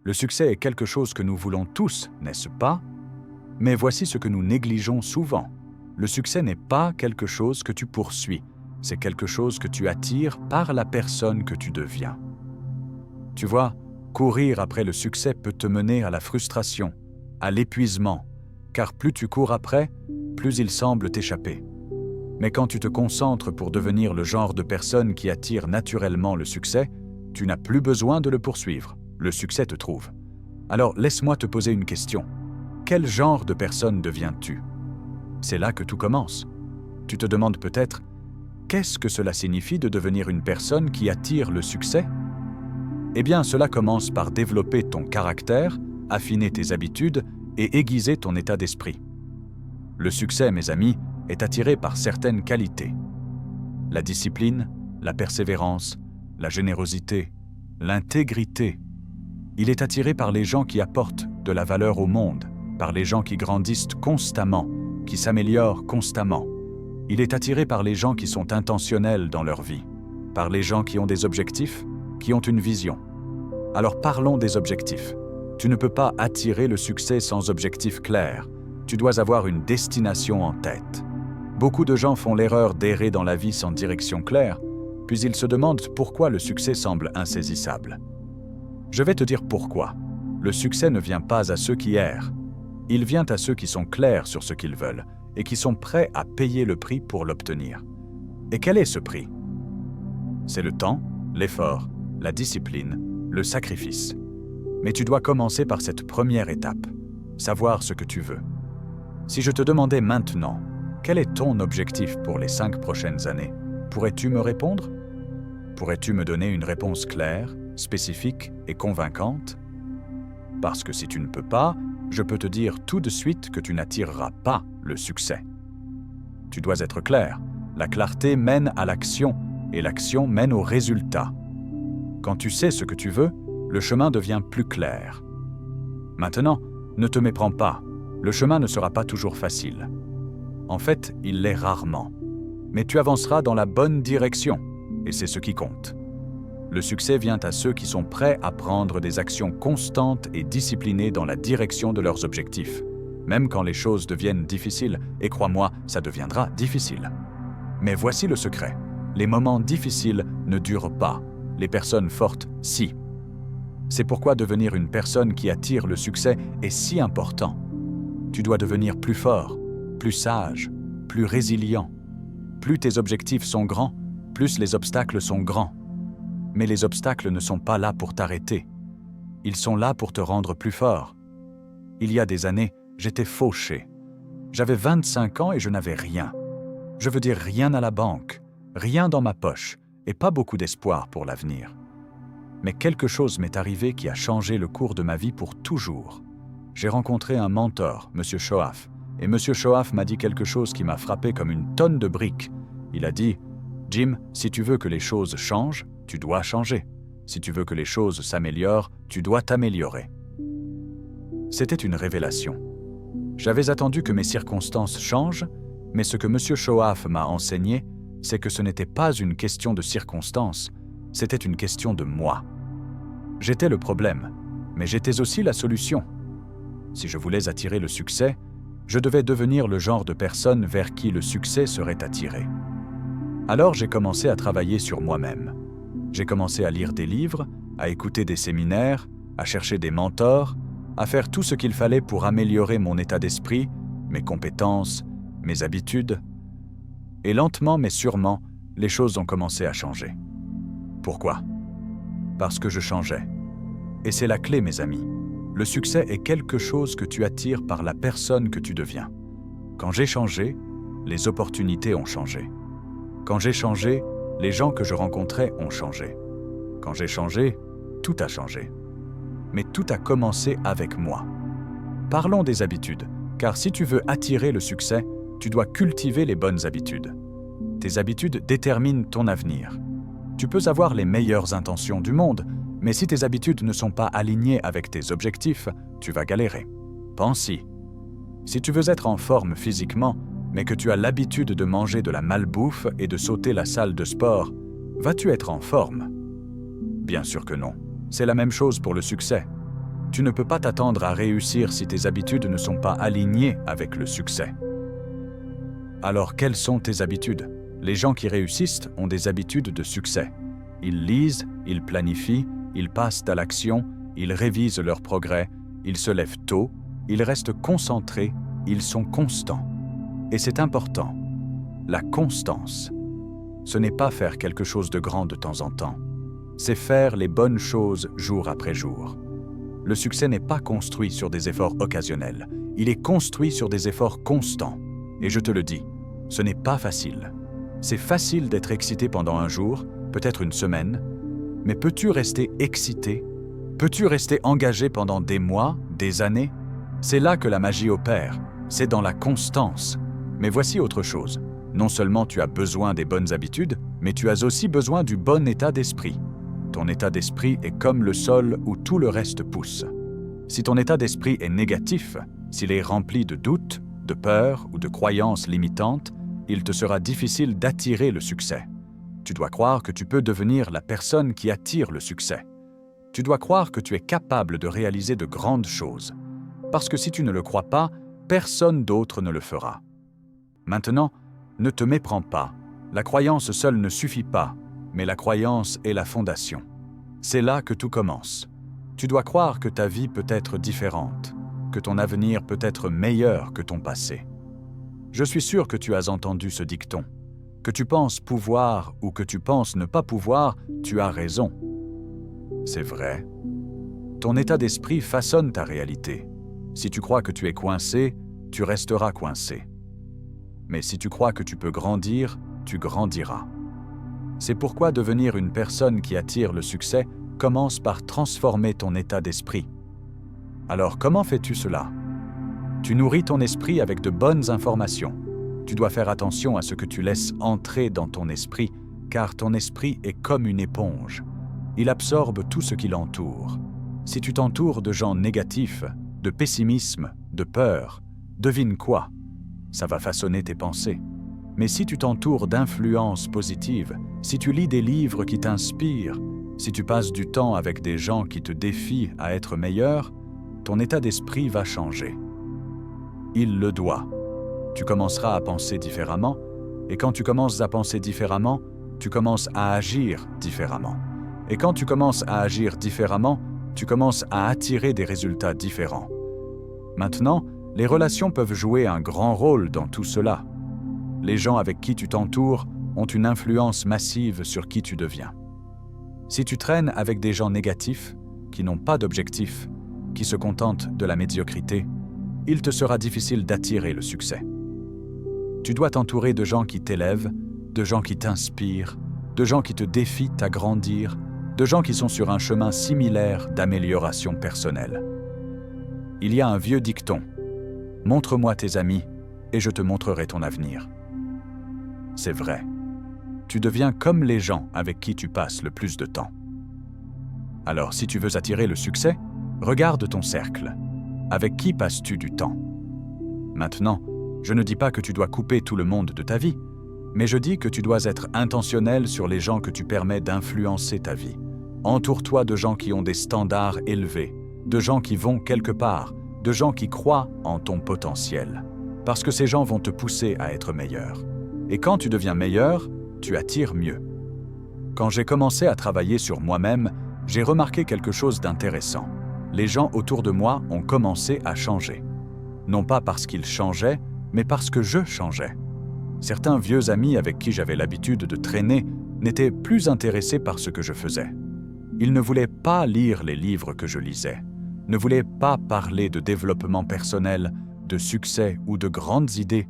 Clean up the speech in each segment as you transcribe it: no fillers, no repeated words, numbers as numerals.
Le succès est quelque chose que nous voulons tous, n'est-ce pas? Mais voici ce que nous négligeons souvent. Le succès n'est pas quelque chose que tu poursuis, c'est quelque chose que tu attires par la personne que tu deviens. Tu vois, courir après le succès peut te mener à la frustration, à l'épuisement, car plus tu cours après, plus il semble t'échapper. Mais quand tu te concentres pour devenir le genre de personne qui attire naturellement le succès, tu n'as plus besoin de le poursuivre. Le succès te trouve. Alors laisse-moi te poser une question. Quel genre de personne deviens-tu? C'est là que tout commence. Tu te demandes peut-être, qu'est-ce que cela signifie de devenir une personne qui attire le succès? Eh bien, cela commence par développer ton caractère, affiner tes habitudes et aiguiser ton état d'esprit. Le succès, mes amis, est attiré par certaines qualités. La discipline, la persévérance, la générosité, l'intégrité. Il est attiré par les gens qui apportent de la valeur au monde, par les gens qui grandissent constamment, qui s'améliorent constamment. Il est attiré par les gens qui sont intentionnels dans leur vie, par les gens qui ont des objectifs, qui ont une vision. Alors parlons des objectifs. Tu ne peux pas attirer le succès sans objectif clair. Tu dois avoir une destination en tête. Beaucoup de gens font l'erreur d'errer dans la vie sans direction claire, puis ils se demandent pourquoi le succès semble insaisissable. Je vais te dire pourquoi. Le succès ne vient pas à ceux qui errent. Il vient à ceux qui sont clairs sur ce qu'ils veulent et qui sont prêts à payer le prix pour l'obtenir. Et quel est ce prix? C'est le temps, l'effort, la discipline, le sacrifice. Mais tu dois commencer par cette première étape, savoir ce que tu veux. Si je te demandais maintenant, quel est ton objectif pour les 5 prochaines années? Pourrais-tu me répondre? Pourrais-tu me donner une réponse claire, spécifique et convaincante? Parce que si tu ne peux pas, je peux te dire tout de suite que tu n'attireras pas le succès. Tu dois être clair. La clarté mène à l'action et l'action mène au résultat. Quand tu sais ce que tu veux, le chemin devient plus clair. Maintenant, ne te méprends pas. Le chemin ne sera pas toujours facile. En fait, il l'est rarement. Mais tu avanceras dans la bonne direction, et c'est ce qui compte. Le succès vient à ceux qui sont prêts à prendre des actions constantes et disciplinées dans la direction de leurs objectifs, même quand les choses deviennent difficiles, et crois-moi, ça deviendra difficile. Mais voici le secret. Les moments difficiles ne durent pas. Les personnes fortes, si. C'est pourquoi devenir une personne qui attire le succès est si important. Tu dois devenir plus fort, plus sage, plus résilient. Plus tes objectifs sont grands, plus les obstacles sont grands. Mais les obstacles ne sont pas là pour t'arrêter. Ils sont là pour te rendre plus fort. Il y a des années, j'étais fauché. J'avais 25 ans et je n'avais rien. Je veux dire rien à la banque, rien dans ma poche et pas beaucoup d'espoir pour l'avenir. Mais quelque chose m'est arrivé qui a changé le cours de ma vie pour toujours. J'ai rencontré un mentor, M. Shoaf, et M. Shoaf m'a dit quelque chose qui m'a frappé comme une tonne de briques. Il a dit « Jim, si tu veux que les choses changent, tu dois changer. Si tu veux que les choses s'améliorent, tu dois t'améliorer. » C'était une révélation. J'avais attendu que mes circonstances changent, mais ce que M. Shoaf m'a enseigné, c'est que ce n'était pas une question de circonstances, c'était une question de moi. J'étais le problème, mais j'étais aussi la solution. Si je voulais attirer le succès, je devais devenir le genre de personne vers qui le succès serait attiré. Alors j'ai commencé à travailler sur moi-même. J'ai commencé à lire des livres, à écouter des séminaires, à chercher des mentors, à faire tout ce qu'il fallait pour améliorer mon état d'esprit, mes compétences, mes habitudes. Et lentement mais sûrement, les choses ont commencé à changer. Pourquoi? Parce que je changeais. Et c'est la clé, mes amis. Le succès est quelque chose que tu attires par la personne que tu deviens. Quand j'ai changé, les opportunités ont changé. Quand j'ai changé, les gens que je rencontrais ont changé. Quand j'ai changé, tout a changé. Mais tout a commencé avec moi. Parlons des habitudes, car si tu veux attirer le succès, tu dois cultiver les bonnes habitudes. Tes habitudes déterminent ton avenir. Tu peux avoir les meilleures intentions du monde, mais si tes habitudes ne sont pas alignées avec tes objectifs, tu vas galérer. Pense-y. Si tu veux être en forme physiquement, mais que tu as l'habitude de manger de la malbouffe et de sauter la salle de sport, vas-tu être en forme? Bien sûr que non. C'est la même chose pour le succès. Tu ne peux pas t'attendre à réussir si tes habitudes ne sont pas alignées avec le succès. Alors, quelles sont tes habitudes? Les gens qui réussissent ont des habitudes de succès. Ils lisent, ils planifient, ils passent à l'action, ils révisent leurs progrès, ils se lèvent tôt, ils restent concentrés, ils sont constants. Et c'est important. La constance. Ce n'est pas faire quelque chose de grand de temps en temps. C'est faire les bonnes choses jour après jour. Le succès n'est pas construit sur des efforts occasionnels. Il est construit sur des efforts constants. Et je te le dis, ce n'est pas facile. C'est facile d'être excité pendant un jour, peut-être une semaine, mais peux-tu rester excité? Peux-tu rester engagé pendant des mois, des années? C'est là que la magie opère, c'est dans la constance. Mais voici autre chose. Non seulement tu as besoin des bonnes habitudes, mais tu as aussi besoin du bon état d'esprit. Ton état d'esprit est comme le sol où tout le reste pousse. Si ton état d'esprit est négatif, s'il est rempli de doutes, de peurs ou de croyances limitantes, il te sera difficile d'attirer le succès. Tu dois croire que tu peux devenir la personne qui attire le succès. Tu dois croire que tu es capable de réaliser de grandes choses. Parce que si tu ne le crois pas, personne d'autre ne le fera. Maintenant, ne te méprends pas. La croyance seule ne suffit pas, mais la croyance est la fondation. C'est là que tout commence. Tu dois croire que ta vie peut être différente, que ton avenir peut être meilleur que ton passé. Je suis sûr que tu as entendu ce dicton. Que tu penses pouvoir ou que tu penses ne pas pouvoir, tu as raison. C'est vrai. Ton état d'esprit façonne ta réalité. Si tu crois que tu es coincé, tu resteras coincé. Mais si tu crois que tu peux grandir, tu grandiras. C'est pourquoi devenir une personne qui attire le succès commence par transformer ton état d'esprit. Alors comment fais-tu cela? Tu nourris ton esprit avec de bonnes informations. Tu dois faire attention à ce que tu laisses entrer dans ton esprit, car ton esprit est comme une éponge. Il absorbe tout ce qui l'entoure. Si tu t'entoures de gens négatifs, de pessimisme, de peur, devine quoi? Ça va façonner tes pensées. Mais si tu t'entoures d'influences positives, si tu lis des livres qui t'inspirent, si tu passes du temps avec des gens qui te défient à être meilleur, ton état d'esprit va changer. Il le doit. Tu commenceras à penser différemment, et quand tu commences à penser différemment, tu commences à agir différemment. Et quand tu commences à agir différemment, tu commences à attirer des résultats différents. Maintenant, les relations peuvent jouer un grand rôle dans tout cela. Les gens avec qui tu t'entoures ont une influence massive sur qui tu deviens. Si tu traînes avec des gens négatifs, qui n'ont pas d'objectif, qui se contentent de la médiocrité, il te sera difficile d'attirer le succès. Tu dois t'entourer de gens qui t'élèvent, de gens qui t'inspirent, de gens qui te défient à grandir, de gens qui sont sur un chemin similaire d'amélioration personnelle. Il y a un vieux dicton. Montre-moi tes amis et je te montrerai ton avenir. C'est vrai. Tu deviens comme les gens avec qui tu passes le plus de temps. Alors, si tu veux attirer le succès, regarde ton cercle. Avec qui passes-tu du temps? Maintenant, je ne dis pas que tu dois couper tout le monde de ta vie, mais je dis que tu dois être intentionnel sur les gens que tu permets d'influencer ta vie. Entoure-toi de gens qui ont des standards élevés, de gens qui vont quelque part, de gens qui croient en ton potentiel. Parce que ces gens vont te pousser à être meilleur. Et quand tu deviens meilleur, tu attires mieux. Quand j'ai commencé à travailler sur moi-même, j'ai remarqué quelque chose d'intéressant. Les gens autour de moi ont commencé à changer. Non pas parce qu'ils changeaient, mais parce que je changeais. Certains vieux amis avec qui j'avais l'habitude de traîner n'étaient plus intéressés par ce que je faisais. Ils ne voulaient pas lire les livres que je lisais, ne voulaient pas parler de développement personnel, de succès ou de grandes idées.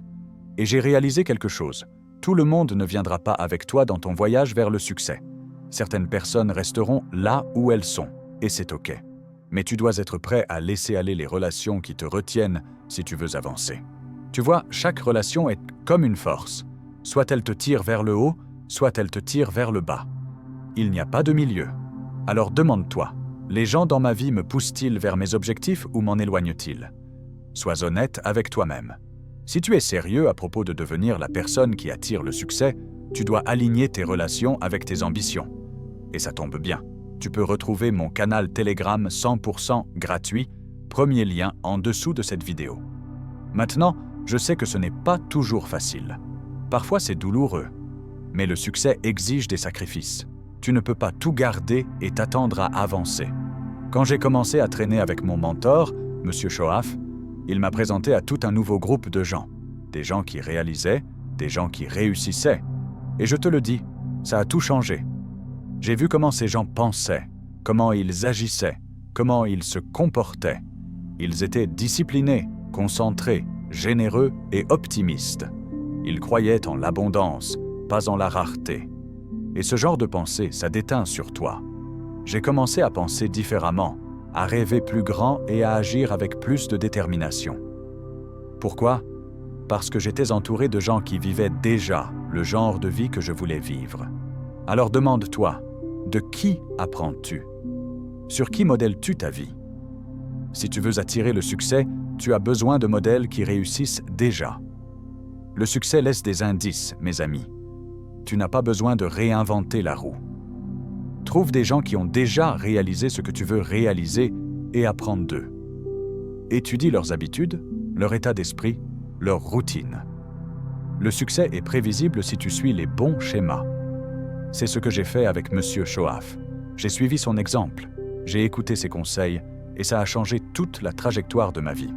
Et j'ai réalisé quelque chose. Tout le monde ne viendra pas avec toi dans ton voyage vers le succès. Certaines personnes resteront là où elles sont, et c'est OK. Mais tu dois être prêt à laisser aller les relations qui te retiennent si tu veux avancer. Tu vois, chaque relation est comme une force. Soit elle te tire vers le haut, soit elle te tire vers le bas. Il n'y a pas de milieu. Alors demande-toi, les gens dans ma vie me poussent-ils vers mes objectifs ou m'en éloignent-ils? Sois honnête avec toi-même. Si tu es sérieux à propos de devenir la personne qui attire le succès, tu dois aligner tes relations avec tes ambitions. Et ça tombe bien. Tu peux retrouver mon canal Telegram 100% gratuit, premier lien en dessous de cette vidéo. Maintenant, je sais que ce n'est pas toujours facile. Parfois c'est douloureux, mais le succès exige des sacrifices. Tu ne peux pas tout garder et t'attendre à avancer. Quand j'ai commencé à traîner avec mon mentor, M. Shoaf, il m'a présenté à tout un nouveau groupe de gens. Des gens qui réalisaient, des gens qui réussissaient. Et je te le dis, ça a tout changé. J'ai vu comment ces gens pensaient, comment ils agissaient, comment ils se comportaient. Ils étaient disciplinés, concentrés, généreux et optimistes. Ils croyaient en l'abondance, pas en la rareté. Et ce genre de pensée, ça déteint sur toi. J'ai commencé à penser différemment, à rêver plus grand et à agir avec plus de détermination. Pourquoi ? Parce que j'étais entouré de gens qui vivaient déjà le genre de vie que je voulais vivre. Alors demande-toi, de qui apprends-tu ? Sur qui modèles-tu ta vie ? Si tu veux attirer le succès, tu as besoin de modèles qui réussissent déjà. Le succès laisse des indices, mes amis. Tu n'as pas besoin de réinventer la roue. Trouve des gens qui ont déjà réalisé ce que tu veux réaliser et apprends d'eux. Étudie leurs habitudes, leur état d'esprit, leur routine. Le succès est prévisible si tu suis les bons schémas. C'est ce que j'ai fait avec M. Shoaf. J'ai suivi son exemple, j'ai écouté ses conseils et ça a changé toute la trajectoire de ma vie.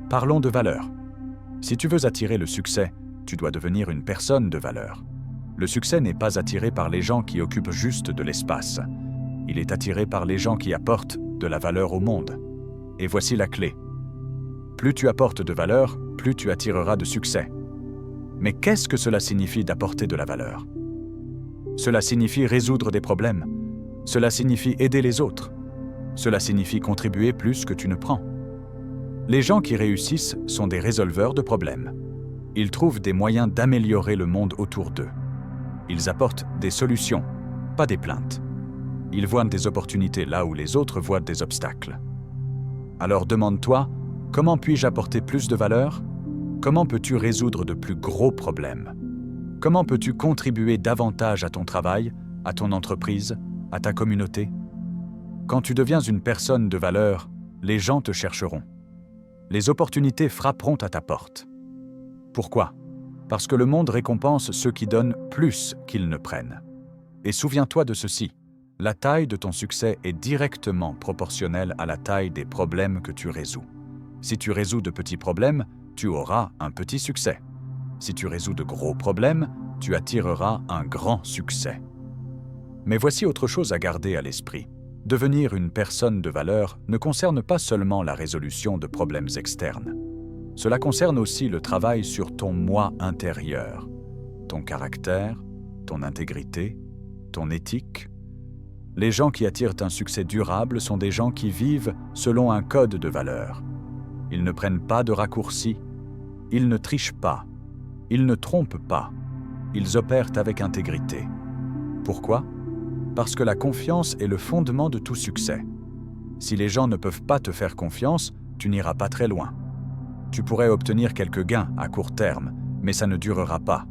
Parlons de valeur. Si tu veux attirer le succès, tu dois devenir une personne de valeur. Le succès n'est pas attiré par les gens qui occupent juste de l'espace. Il est attiré par les gens qui apportent de la valeur au monde. Et voici la clé. Plus tu apportes de valeur, plus tu attireras de succès. Mais qu'est-ce que cela signifie d'apporter de la valeur ? Cela signifie résoudre des problèmes. Cela signifie aider les autres. Cela signifie contribuer plus que tu ne prends. Les gens qui réussissent sont des résolveurs de problèmes. Ils trouvent des moyens d'améliorer le monde autour d'eux. Ils apportent des solutions, pas des plaintes. Ils voient des opportunités là où les autres voient des obstacles. Alors demande-toi, comment puis-je apporter plus de valeur ? Comment peux-tu résoudre de plus gros problèmes ? Comment peux-tu contribuer davantage à ton travail, à ton entreprise, à ta communauté ? Quand tu deviens une personne de valeur, les gens te chercheront. Les opportunités frapperont à ta porte. Pourquoi ? Parce que le monde récompense ceux qui donnent plus qu'ils ne prennent. Et souviens-toi de ceci, la taille de ton succès est directement proportionnelle à la taille des problèmes que tu résous. Si tu résous de petits problèmes, tu auras un petit succès. Si tu résous de gros problèmes, tu attireras un grand succès. Mais voici autre chose à garder à l'esprit. Devenir une personne de valeur ne concerne pas seulement la résolution de problèmes externes. Cela concerne aussi le travail sur ton moi intérieur, ton caractère, ton intégrité, ton éthique. Les gens qui attirent un succès durable sont des gens qui vivent selon un code de valeurs. Ils ne prennent pas de raccourcis, ils ne trichent pas, ils ne trompent pas, ils opèrent avec intégrité. Pourquoi ? Parce que la confiance est le fondement de tout succès. Si les gens ne peuvent pas te faire confiance, tu n'iras pas très loin. Tu pourrais obtenir quelques gains à court terme, mais ça ne durera pas.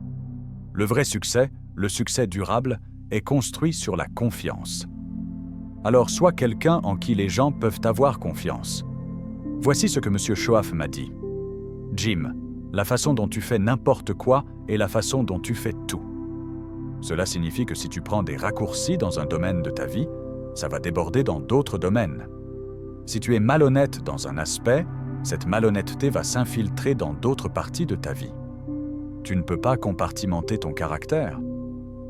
Le vrai succès, le succès durable, est construit sur la confiance. Alors sois quelqu'un en qui les gens peuvent avoir confiance. Voici ce que M. Shoaf m'a dit. Jim, la façon dont tu fais n'importe quoi est la façon dont tu fais tout. Cela signifie que si tu prends des raccourcis dans un domaine de ta vie, ça va déborder dans d'autres domaines. Si tu es malhonnête dans un aspect, cette malhonnêteté va s'infiltrer dans d'autres parties de ta vie. Tu ne peux pas compartimenter ton caractère.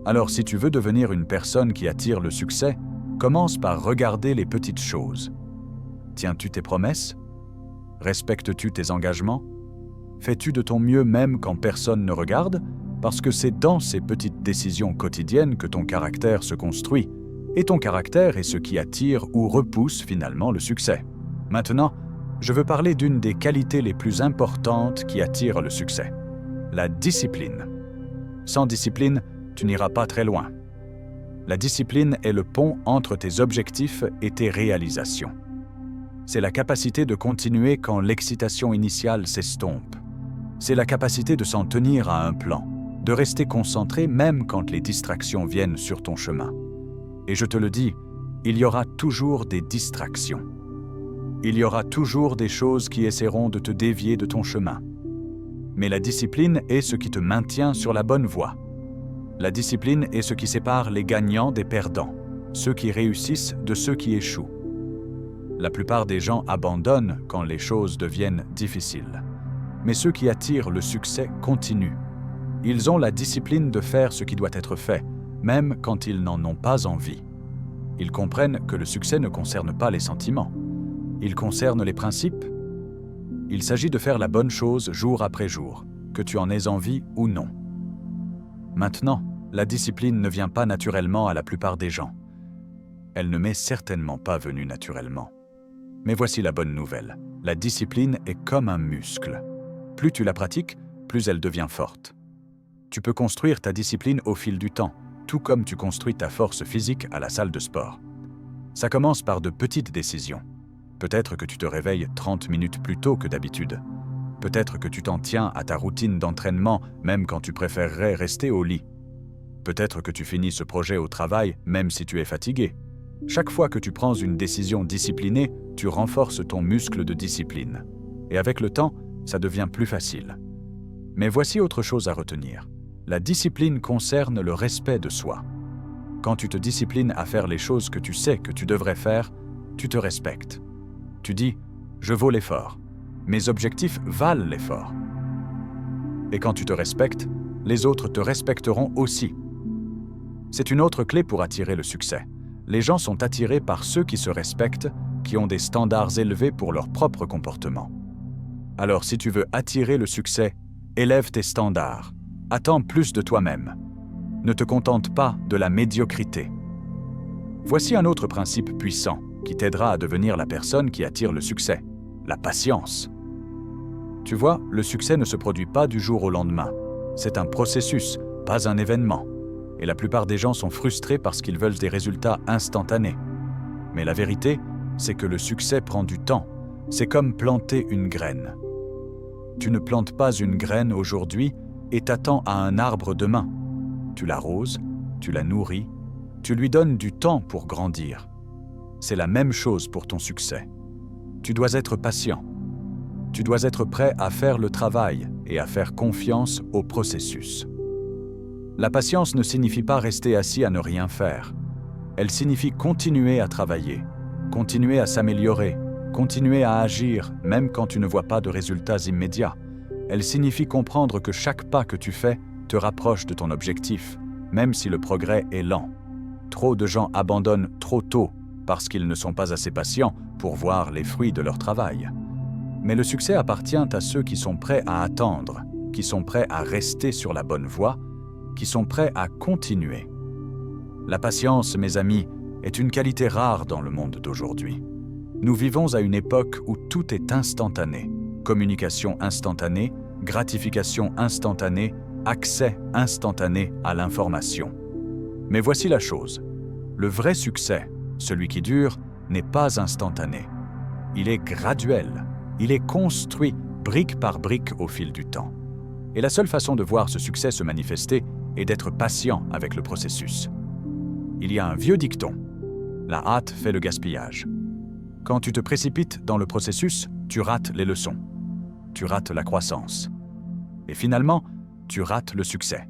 Alors si tu veux devenir une personne qui attire le succès, commence par regarder les petites choses. Tiens-tu tes promesses ? Respectes-tu tes engagements ? Fais-tu de ton mieux même quand personne ne regarde ? Parce que c'est dans ces petites décisions quotidiennes que ton caractère se construit. Et ton caractère est ce qui attire ou repousse finalement le succès. Maintenant, je veux parler d'une des qualités les plus importantes qui attirent le succès. La discipline. Sans discipline, tu n'iras pas très loin. La discipline est le pont entre tes objectifs et tes réalisations. C'est la capacité de continuer quand l'excitation initiale s'estompe. C'est la capacité de s'en tenir à un plan, de rester concentré même quand les distractions viennent sur ton chemin. Et je te le dis, il y aura toujours des distractions. Il y aura toujours des choses qui essaieront de te dévier de ton chemin. Mais la discipline est ce qui te maintient sur la bonne voie. La discipline est ce qui sépare les gagnants des perdants, ceux qui réussissent de ceux qui échouent. La plupart des gens abandonnent quand les choses deviennent difficiles. Mais ceux qui attirent le succès continuent. Ils ont la discipline de faire ce qui doit être fait, même quand ils n'en ont pas envie. Ils comprennent que le succès ne concerne pas les sentiments. Il concerne les principes. Il s'agit de faire la bonne chose jour après jour, que tu en aies envie ou non. Maintenant, la discipline ne vient pas naturellement à la plupart des gens. Elle ne m'est certainement pas venue naturellement. Mais voici la bonne nouvelle. La discipline est comme un muscle. Plus tu la pratiques, plus elle devient forte. Tu peux construire ta discipline au fil du temps, tout comme tu construis ta force physique à la salle de sport. Ça commence par de petites décisions. Peut-être que tu te réveilles 30 minutes plus tôt que d'habitude. Peut-être que tu t'en tiens à ta routine d'entraînement même quand tu préférerais rester au lit. Peut-être que tu finis ce projet au travail même si tu es fatigué. Chaque fois que tu prends une décision disciplinée, tu renforces ton muscle de discipline. Et avec le temps, ça devient plus facile. Mais voici autre chose à retenir. La discipline concerne le respect de soi. Quand tu te disciplines à faire les choses que tu sais que tu devrais faire, tu te respectes. Tu dis « je vaux l'effort ». Mes objectifs valent l'effort. Et quand tu te respectes, les autres te respecteront aussi. C'est une autre clé pour attirer le succès. Les gens sont attirés par ceux qui se respectent, qui ont des standards élevés pour leur propre comportement. Alors si tu veux attirer le succès, élève tes standards. Attends plus de toi-même. Ne te contente pas de la médiocrité. Voici un autre principe puissant qui t'aidera à devenir la personne qui attire le succès. La patience. Tu vois, le succès ne se produit pas du jour au lendemain. C'est un processus, pas un événement. Et la plupart des gens sont frustrés parce qu'ils veulent des résultats instantanés. Mais la vérité, c'est que le succès prend du temps. C'est comme planter une graine. Tu ne plantes pas une graine aujourd'hui et t'attends à un arbre demain. Tu l'arroses, tu la nourris, tu lui donnes du temps pour grandir. C'est la même chose pour ton succès. Tu dois être patient. Tu dois être prêt à faire le travail et à faire confiance au processus. La patience ne signifie pas rester assis à ne rien faire. Elle signifie continuer à travailler, continuer à s'améliorer, continuer à agir même quand tu ne vois pas de résultats immédiats. Elle signifie comprendre que chaque pas que tu fais te rapproche de ton objectif, même si le progrès est lent. Trop de gens abandonnent trop tôt parce qu'ils ne sont pas assez patients pour voir les fruits de leur travail. Mais le succès appartient à ceux qui sont prêts à attendre, qui sont prêts à rester sur la bonne voie, qui sont prêts à continuer. La patience, mes amis, est une qualité rare dans le monde d'aujourd'hui. Nous vivons à une époque où tout est instantané. Communication instantanée, gratification instantanée, accès instantané à l'information. Mais voici la chose. Le vrai succès, celui qui dure, n'est pas instantané. Il est graduel. Il est construit brique par brique au fil du temps. Et la seule façon de voir ce succès se manifester est d'être patient avec le processus. Il y a un vieux dicton. La hâte fait le gaspillage. Quand tu te précipites dans le processus, tu rates les leçons. Tu rates la croissance. Et finalement, tu rates le succès.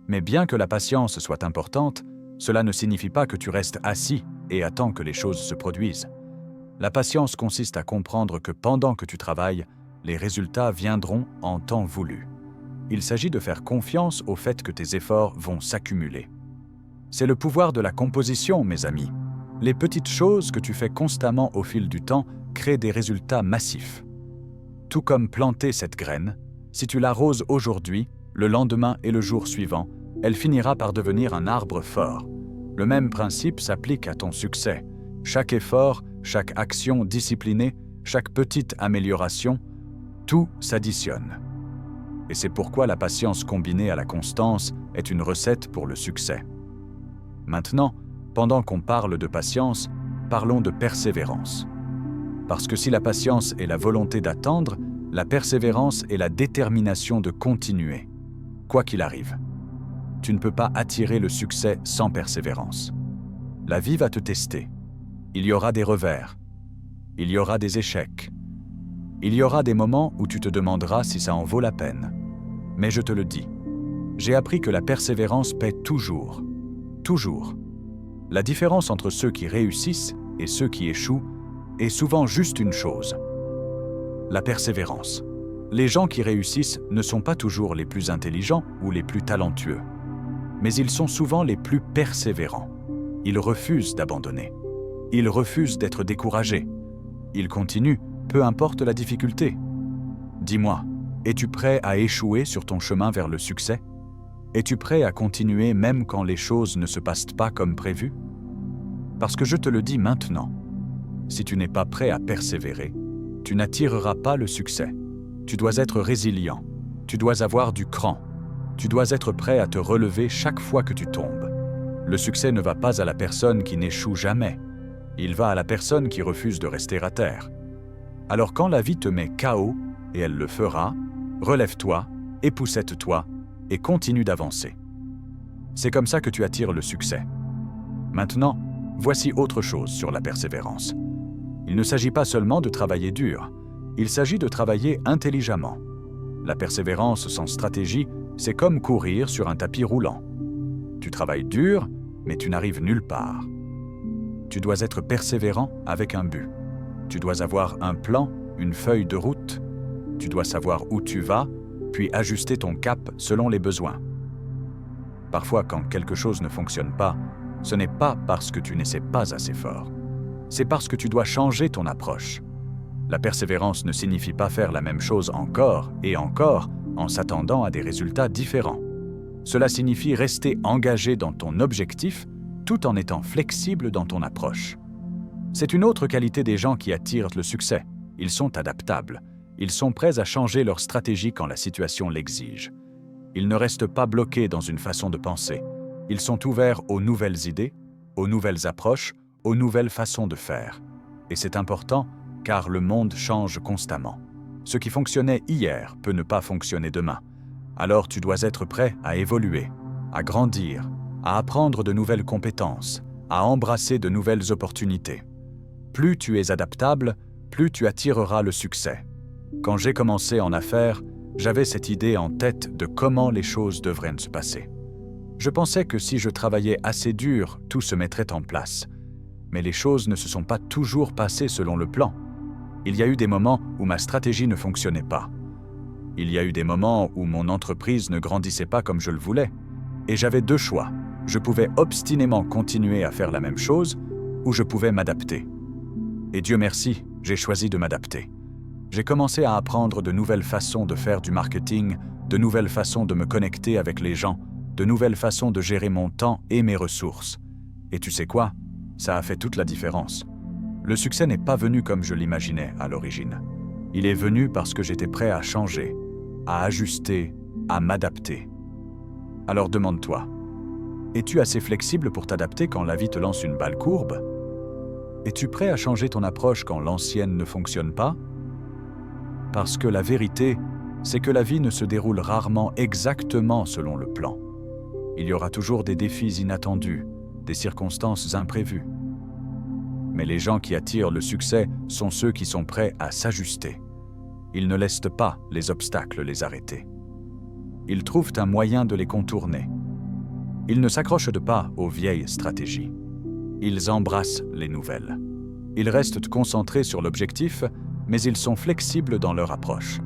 Mais bien que la patience soit importante, cela ne signifie pas que tu restes assis et attends que les choses se produisent. La patience consiste à comprendre que pendant que tu travailles, les résultats viendront en temps voulu. Il s'agit de faire confiance au fait que tes efforts vont s'accumuler. C'est le pouvoir de la composition, mes amis. Les petites choses que tu fais constamment au fil du temps créent des résultats massifs. Tout comme planter cette graine, si tu l'arroses aujourd'hui, le lendemain et le jour suivant, elle finira par devenir un arbre fort. Le même principe s'applique à ton succès. Chaque effort, chaque action disciplinée, chaque petite amélioration, tout s'additionne. Et c'est pourquoi la patience combinée à la constance est une recette pour le succès. Maintenant, pendant qu'on parle de patience, parlons de persévérance. Parce que si la patience est la volonté d'attendre, la persévérance est la détermination de continuer, quoi qu'il arrive. Tu ne peux pas attirer le succès sans persévérance. La vie va te tester. Il y aura des revers. Il y aura des échecs. Il y aura des moments où tu te demanderas si ça en vaut la peine. Mais je te le dis, j'ai appris que la persévérance paie toujours. Toujours. La différence entre ceux qui réussissent et ceux qui échouent est souvent juste une chose. La persévérance. Les gens qui réussissent ne sont pas toujours les plus intelligents ou les plus talentueux, mais ils sont souvent les plus persévérants. Ils refusent d'abandonner. Ils refusent d'être découragés. Ils continuent, peu importe la difficulté. Dis-moi, es-tu prêt à échouer sur ton chemin vers le succès? Es-tu prêt à continuer même quand les choses ne se passent pas comme prévu? Parce que je te le dis maintenant, si tu n'es pas prêt à persévérer, tu n'attireras pas le succès. Tu dois être résilient, tu dois avoir du cran, tu dois être prêt à te relever chaque fois que tu tombes. Le succès ne va pas à la personne qui n'échoue jamais, il va à la personne qui refuse de rester à terre. Alors quand la vie te met KO, et elle le fera, relève-toi, époussette-toi et continue d'avancer. C'est comme ça que tu attires le succès. Maintenant, voici autre chose sur la persévérance. Il ne s'agit pas seulement de travailler dur, il s'agit de travailler intelligemment. La persévérance sans stratégie, c'est comme courir sur un tapis roulant. Tu travailles dur, mais tu n'arrives nulle part. Tu dois être persévérant avec un but. Tu dois avoir un plan, une feuille de route. Tu dois savoir où tu vas, puis ajuster ton cap selon les besoins. Parfois, quand quelque chose ne fonctionne pas, ce n'est pas parce que tu n'essaies pas assez fort. C'est parce que tu dois changer ton approche. La persévérance ne signifie pas faire la même chose encore et encore en s'attendant à des résultats différents. Cela signifie rester engagé dans ton objectif tout en étant flexible dans ton approche. C'est une autre qualité des gens qui attirent le succès. Ils sont adaptables. Ils sont prêts à changer leur stratégie quand la situation l'exige. Ils ne restent pas bloqués dans une façon de penser. Ils sont ouverts aux nouvelles idées, aux nouvelles approches, aux nouvelles façons de faire. Et c'est important car le monde change constamment. Ce qui fonctionnait hier peut ne pas fonctionner demain. Alors tu dois être prêt à évoluer, à grandir, à apprendre de nouvelles compétences, à embrasser de nouvelles opportunités. Plus tu es adaptable, plus tu attireras le succès. Quand j'ai commencé en affaires, j'avais cette idée en tête de comment les choses devraient se passer. Je pensais que si je travaillais assez dur, tout se mettrait en place. Mais les choses ne se sont pas toujours passées selon le plan. Il y a eu des moments où ma stratégie ne fonctionnait pas. Il y a eu des moments où mon entreprise ne grandissait pas comme je le voulais. Et j'avais deux choix. Je pouvais obstinément continuer à faire la même chose ou je pouvais m'adapter. Et Dieu merci, j'ai choisi de m'adapter. J'ai commencé à apprendre de nouvelles façons de faire du marketing, de nouvelles façons de me connecter avec les gens, de nouvelles façons de gérer mon temps et mes ressources. Et tu sais quoi? Ça a fait toute la différence. Le succès n'est pas venu comme je l'imaginais à l'origine. Il est venu parce que j'étais prêt à changer, à ajuster, à m'adapter. Alors demande-toi, es-tu assez flexible pour t'adapter quand la vie te lance une balle courbe? Es-tu prêt à changer ton approche quand l'ancienne ne fonctionne pas? Parce que la vérité, c'est que la vie ne se déroule rarement exactement selon le plan. Il y aura toujours des défis inattendus, des circonstances imprévues. Mais les gens qui attirent le succès sont ceux qui sont prêts à s'ajuster. Ils ne laissent pas les obstacles les arrêter. Ils trouvent un moyen de les contourner. Ils ne s'accrochent pas aux vieilles stratégies. Ils embrassent les nouvelles. Ils restent concentrés sur l'objectif, mais ils sont flexibles dans leur approche.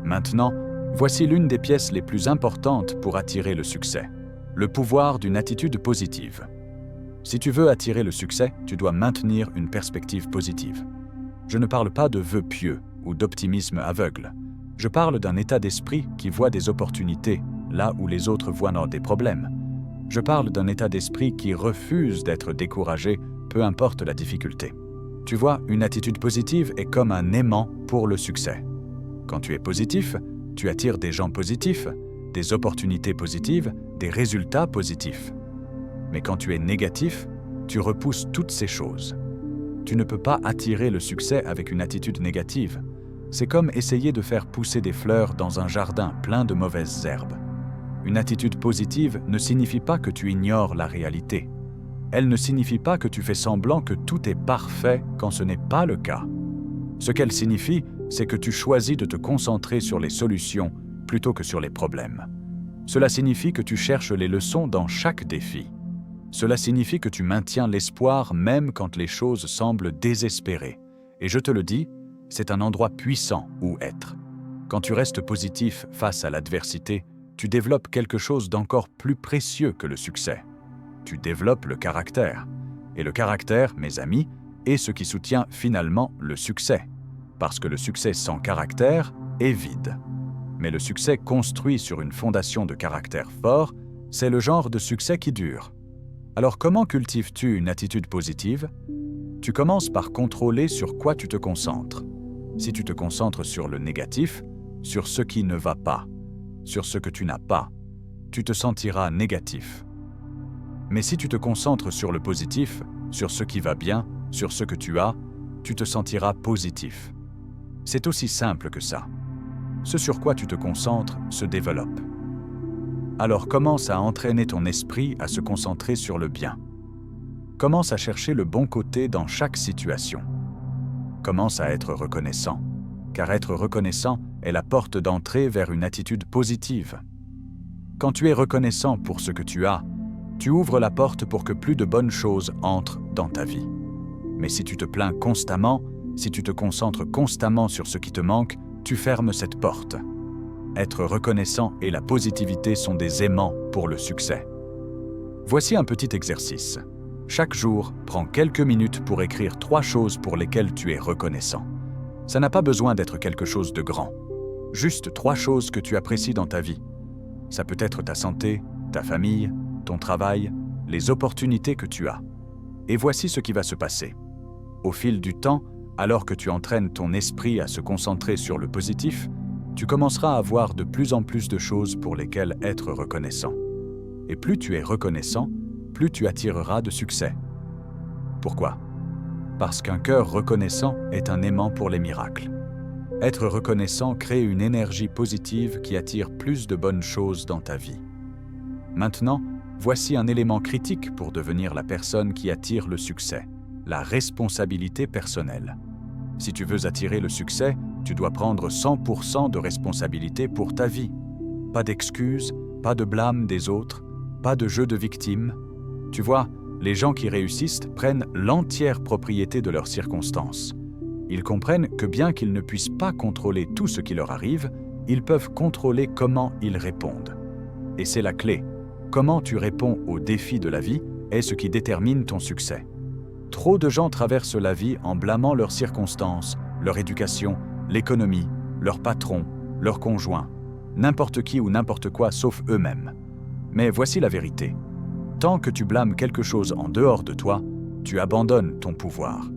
Maintenant, voici l'une des pièces les plus importantes pour attirer le succès. Le pouvoir d'une attitude positive. Si tu veux attirer le succès, tu dois maintenir une perspective positive. Je ne parle pas de vœux pieux ou d'optimisme aveugle. Je parle d'un état d'esprit qui voit des opportunités là où les autres voient des problèmes. Je parle d'un état d'esprit qui refuse d'être découragé, peu importe la difficulté. Tu vois, une attitude positive est comme un aimant pour le succès. Quand tu es positif, tu attires des gens positifs, des opportunités positives, des résultats positifs. Mais quand tu es négatif, tu repousses toutes ces choses. Tu ne peux pas attirer le succès avec une attitude négative. C'est comme essayer de faire pousser des fleurs dans un jardin plein de mauvaises herbes. Une attitude positive ne signifie pas que tu ignores la réalité. Elle ne signifie pas que tu fais semblant que tout est parfait quand ce n'est pas le cas. Ce qu'elle signifie, c'est que tu choisis de te concentrer sur les solutions plutôt que sur les problèmes. Cela signifie que tu cherches les leçons dans chaque défi. Cela signifie que tu maintiens l'espoir même quand les choses semblent désespérées. Et je te le dis, c'est un endroit puissant où être. Quand tu restes positif face à l'adversité, tu développes quelque chose d'encore plus précieux que le succès. Tu développes le caractère. Et le caractère, mes amis, est ce qui soutient finalement le succès. Parce que le succès sans caractère est vide. Mais le succès construit sur une fondation de caractère fort, c'est le genre de succès qui dure. Alors comment cultives-tu une attitude positive? Tu commences par contrôler sur quoi tu te concentres. Si tu te concentres sur le négatif, sur ce qui ne va pas, sur ce que tu n'as pas, tu te sentiras négatif. Mais si tu te concentres sur le positif, sur ce qui va bien, sur ce que tu as, tu te sentiras positif. C'est aussi simple que ça. Ce sur quoi tu te concentres se développe. Alors commence à entraîner ton esprit à se concentrer sur le bien. Commence à chercher le bon côté dans chaque situation. Commence à être reconnaissant, car être reconnaissant est la porte d'entrée vers une attitude positive. Quand tu es reconnaissant pour ce que tu as, tu ouvres la porte pour que plus de bonnes choses entrent dans ta vie. Mais si tu te plains constamment, si tu te concentres constamment sur ce qui te manque, tu fermes cette porte. Être reconnaissant et la positivité sont des aimants pour le succès. Voici un petit exercice. Chaque jour, prends quelques minutes pour écrire 3 choses pour lesquelles tu es reconnaissant. Ça n'a pas besoin d'être quelque chose de grand. Juste 3 choses que tu apprécies dans ta vie. Ça peut être ta santé, ta famille, ton travail, les opportunités que tu as. Et voici ce qui va se passer. Au fil du temps, alors que tu entraînes ton esprit à se concentrer sur le positif, tu commenceras à voir de plus en plus de choses pour lesquelles être reconnaissant. Et plus tu es reconnaissant, plus tu attireras de succès. Pourquoi? Parce qu'un cœur reconnaissant est un aimant pour les miracles. Être reconnaissant crée une énergie positive qui attire plus de bonnes choses dans ta vie. Maintenant, voici un élément critique pour devenir la personne qui attire le succès, la responsabilité personnelle. Si tu veux attirer le succès, tu dois prendre 100% de responsabilité pour ta vie. Pas d'excuses, pas de blâme des autres, pas de jeu de victime. Tu vois, les gens qui réussissent prennent l'entière propriété de leurs circonstances. Ils comprennent que bien qu'ils ne puissent pas contrôler tout ce qui leur arrive, ils peuvent contrôler comment ils répondent. Et c'est la clé. Comment tu réponds aux défis de la vie est ce qui détermine ton succès. Trop de gens traversent la vie en blâmant leurs circonstances, leur éducation, l'économie, leur patron, leur conjoint, n'importe qui ou n'importe quoi sauf eux-mêmes. Mais voici la vérité. Tant que tu blâmes quelque chose en dehors de toi, tu abandonnes ton pouvoir.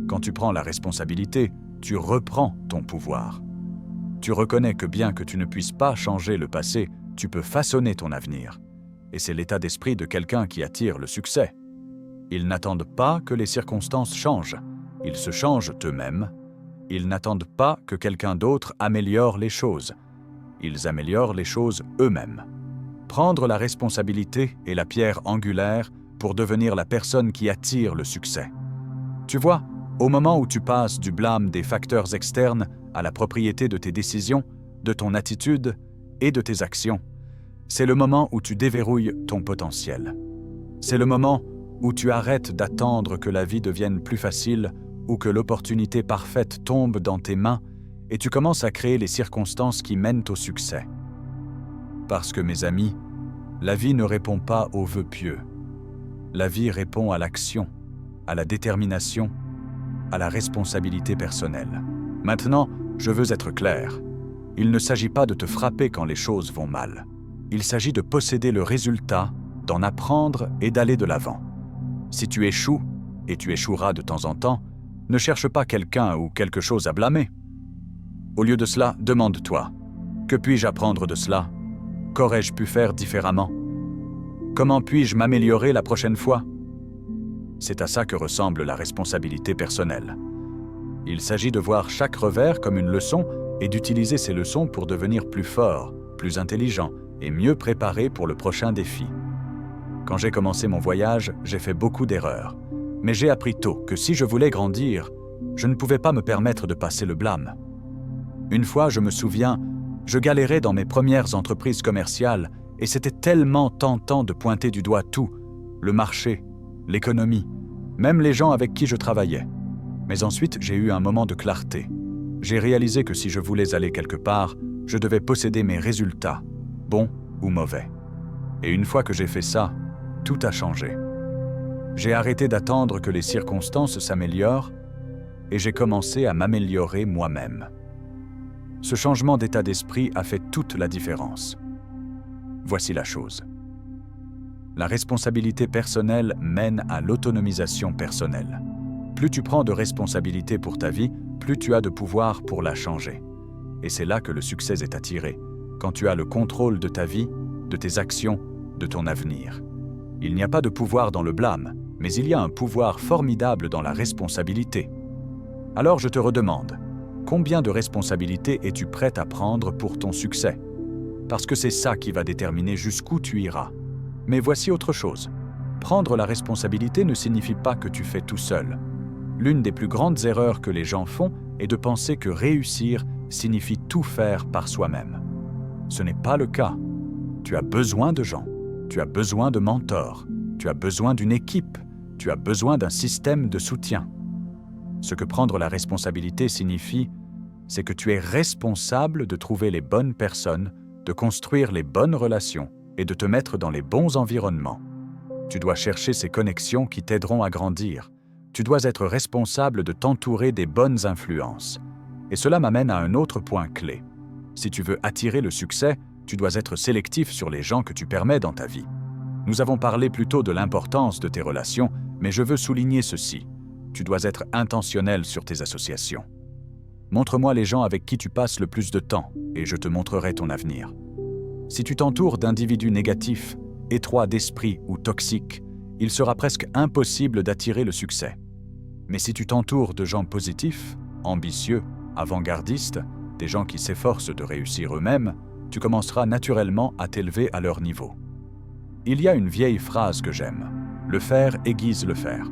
Quand tu prends la responsabilité, tu reprends ton pouvoir. Tu reconnais que bien que tu ne puisses pas changer le passé, tu peux façonner ton avenir. Et c'est l'état d'esprit de quelqu'un qui attire le succès. Ils n'attendent pas que les circonstances changent. Ils se changent eux-mêmes. Ils n'attendent pas que quelqu'un d'autre améliore les choses. Ils améliorent les choses eux-mêmes. Prendre la responsabilité est la pierre angulaire pour devenir la personne qui attire le succès. Tu vois, au moment où tu passes du blâme des facteurs externes à la propriété de tes décisions, de ton attitude et de tes actions, c'est le moment où tu déverrouilles ton potentiel. C'est le moment où tu arrêtes d'attendre que la vie devienne plus facile ou que l'opportunité parfaite tombe dans tes mains et tu commences à créer les circonstances qui mènent au succès. Parce que, mes amis, la vie ne répond pas aux vœux pieux. La vie répond à l'action, à la détermination, à la responsabilité personnelle. Maintenant, je veux être clair. Il ne s'agit pas de te frapper quand les choses vont mal. Il s'agit de posséder le résultat, d'en apprendre et d'aller de l'avant. Si tu échoues, et tu échoueras de temps en temps, ne cherche pas quelqu'un ou quelque chose à blâmer. Au lieu de cela, demande-toi, que puis-je apprendre de cela? Qu'aurais-je pu faire différemment? Comment puis-je m'améliorer la prochaine fois? C'est à ça que ressemble la responsabilité personnelle. Il s'agit de voir chaque revers comme une leçon et d'utiliser ces leçons pour devenir plus fort, plus intelligent et mieux préparé pour le prochain défi. Quand j'ai commencé mon voyage, j'ai fait beaucoup d'erreurs. Mais j'ai appris tôt que si je voulais grandir, je ne pouvais pas me permettre de passer le blâme. Une fois, je me souviens, je galérais dans mes premières entreprises commerciales et c'était tellement tentant de pointer du doigt tout, le marché, l'économie, même les gens avec qui je travaillais. Mais ensuite, j'ai eu un moment de clarté. J'ai réalisé que si je voulais aller quelque part, je devais posséder mes résultats, bons ou mauvais. Et une fois que j'ai fait ça, tout a changé. J'ai arrêté d'attendre que les circonstances s'améliorent et j'ai commencé à m'améliorer moi-même. Ce changement d'état d'esprit a fait toute la différence. Voici la chose. La responsabilité personnelle mène à l'autonomisation personnelle. Plus tu prends de responsabilités pour ta vie, plus tu as de pouvoir pour la changer. Et c'est là que le succès est attiré, quand tu as le contrôle de ta vie, de tes actions, de ton avenir. Il n'y a pas de pouvoir dans le blâme, mais il y a un pouvoir formidable dans la responsabilité. Alors je te redemande, combien de responsabilités es-tu prête à prendre pour ton succès? Parce que c'est ça qui va déterminer jusqu'où tu iras. Mais voici autre chose. Prendre la responsabilité ne signifie pas que tu fais tout seul. L'une des plus grandes erreurs que les gens font est de penser que réussir signifie tout faire par soi-même. Ce n'est pas le cas. Tu as besoin de gens, tu as besoin de mentors, tu as besoin d'une équipe, tu as besoin d'un système de soutien. Ce que prendre la responsabilité signifie, c'est que tu es responsable de trouver les bonnes personnes, de construire les bonnes relations et de te mettre dans les bons environnements. Tu dois chercher ces connexions qui t'aideront à grandir. Tu dois être responsable de t'entourer des bonnes influences. Et cela m'amène à un autre point clé. Si tu veux attirer le succès, tu dois être sélectif sur les gens que tu permets dans ta vie. Nous avons parlé plus tôt de l'importance de tes relations, mais je veux souligner ceci. Tu dois être intentionnel sur tes associations. Montre-moi les gens avec qui tu passes le plus de temps, et je te montrerai ton avenir. Si tu t'entoures d'individus négatifs, étroits d'esprit ou toxiques, il sera presque impossible d'attirer le succès. Mais si tu t'entoures de gens positifs, ambitieux, avant-gardistes, des gens qui s'efforcent de réussir eux-mêmes, tu commenceras naturellement à t'élever à leur niveau. Il y a une vieille phrase que j'aime. Le faire aiguise le faire.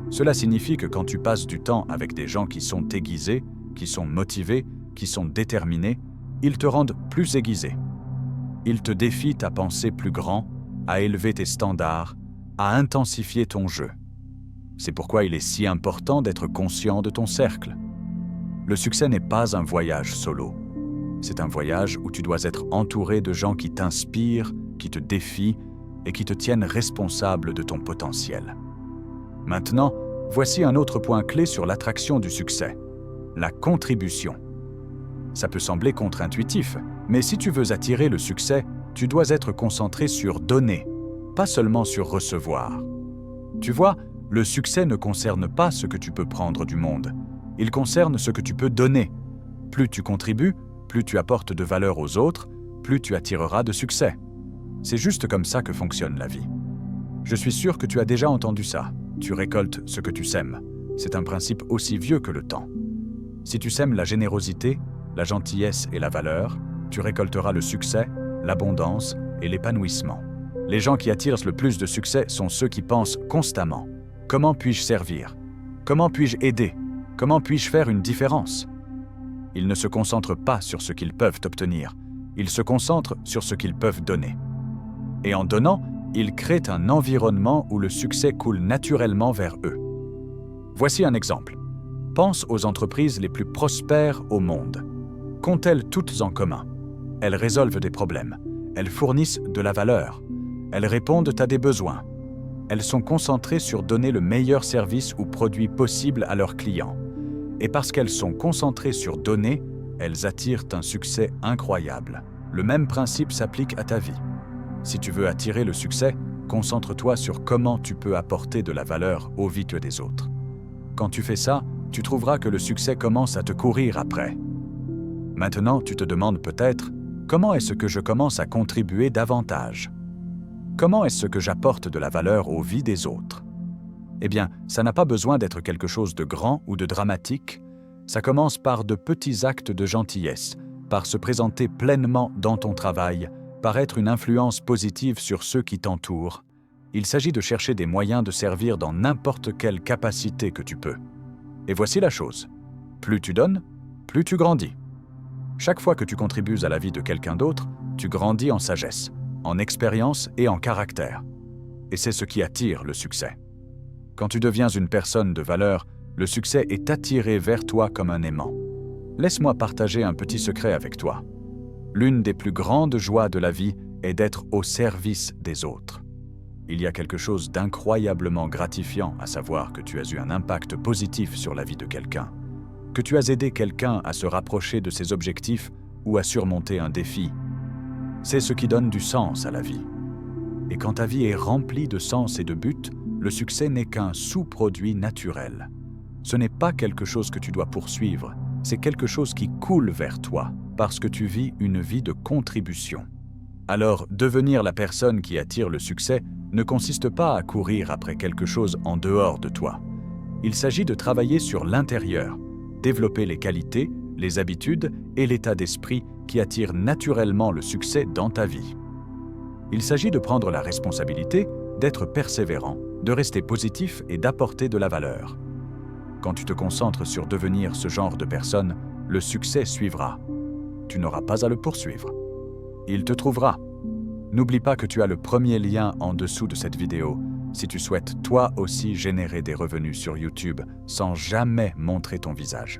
Cela signifie que quand tu passes du temps avec des gens qui sont aiguisés, qui sont motivés, qui sont déterminés, ils te rendent plus aiguisé. Ils te défient à penser plus grand, à élever tes standards, à intensifier ton jeu. C'est pourquoi il est si important d'être conscient de ton cercle. Le succès n'est pas un voyage solo. C'est un voyage où tu dois être entouré de gens qui t'inspirent, qui te défient et qui te tiennent responsable de ton potentiel. Maintenant, voici un autre point clé sur l'attraction du succès. La contribution. Ça peut sembler contre-intuitif, mais si tu veux attirer le succès, tu dois être concentré sur donner, pas seulement sur recevoir. Tu vois, le succès ne concerne pas ce que tu peux prendre du monde. Il concerne ce que tu peux donner. Plus tu contribues, plus tu apportes de valeur aux autres, plus tu attireras de succès. C'est juste comme ça que fonctionne la vie. Je suis sûr que tu as déjà entendu ça. Tu récoltes ce que tu sèmes. C'est un principe aussi vieux que le temps. Si tu sèmes la générosité, la gentillesse et la valeur, tu récolteras le succès, l'abondance et l'épanouissement. Les gens qui attirent le plus de succès sont ceux qui pensent constamment « Comment puis-je servir ? Comment puis-je aider ? Comment puis-je faire une différence ?» Ils ne se concentrent pas sur ce qu'ils peuvent obtenir, ils se concentrent sur ce qu'ils peuvent donner. Et en donnant, ils créent un environnement où le succès coule naturellement vers eux. Voici un exemple. Pense aux entreprises les plus prospères au monde. Qu'ont-elles toutes en commun? Elles résolvent des problèmes, elles fournissent de la valeur, elles répondent à des besoins. Elles sont concentrées sur donner le meilleur service ou produit possible à leurs clients. Et parce qu'elles sont concentrées sur donner, elles attirent un succès incroyable. Le même principe s'applique à ta vie. Si tu veux attirer le succès, concentre-toi sur comment tu peux apporter de la valeur aux vies des autres. Quand tu fais ça, tu trouveras que le succès commence à te courir après. Maintenant, tu te demandes peut-être, comment est-ce que je commence à contribuer davantage? Comment est-ce que j'apporte de la valeur aux vies des autres? Eh bien, ça n'a pas besoin d'être quelque chose de grand ou de dramatique. Ça commence par de petits actes de gentillesse, par se présenter pleinement dans ton travail, par être une influence positive sur ceux qui t'entourent. Il s'agit de chercher des moyens de servir dans n'importe quelle capacité que tu peux. Et voici la chose. Plus tu donnes, plus tu grandis. Chaque fois que tu contribues à la vie de quelqu'un d'autre, tu grandis en sagesse, en expérience et en caractère. Et c'est ce qui attire le succès. Quand tu deviens une personne de valeur, le succès est attiré vers toi comme un aimant. Laisse-moi partager un petit secret avec toi. L'une des plus grandes joies de la vie est d'être au service des autres. Il y a quelque chose d'incroyablement gratifiant à savoir que tu as eu un impact positif sur la vie de quelqu'un, que tu as aidé quelqu'un à se rapprocher de ses objectifs ou à surmonter un défi. C'est ce qui donne du sens à la vie. Et quand ta vie est remplie de sens et de buts, le succès n'est qu'un sous-produit naturel. Ce n'est pas quelque chose que tu dois poursuivre, c'est quelque chose qui coule vers toi, parce que tu vis une vie de contribution. Alors, devenir la personne qui attire le succès ne consiste pas à courir après quelque chose en dehors de toi. Il s'agit de travailler sur l'intérieur, développer les qualités, les habitudes et l'état d'esprit qui attirent naturellement le succès dans ta vie. Il s'agit de prendre la responsabilité, d'être persévérant, de rester positif et d'apporter de la valeur. Quand tu te concentres sur devenir ce genre de personne, le succès suivra. Tu n'auras pas à le poursuivre. Il te trouvera. N'oublie pas que tu as le premier lien en dessous de cette vidéo si tu souhaites toi aussi générer des revenus sur YouTube sans jamais montrer ton visage.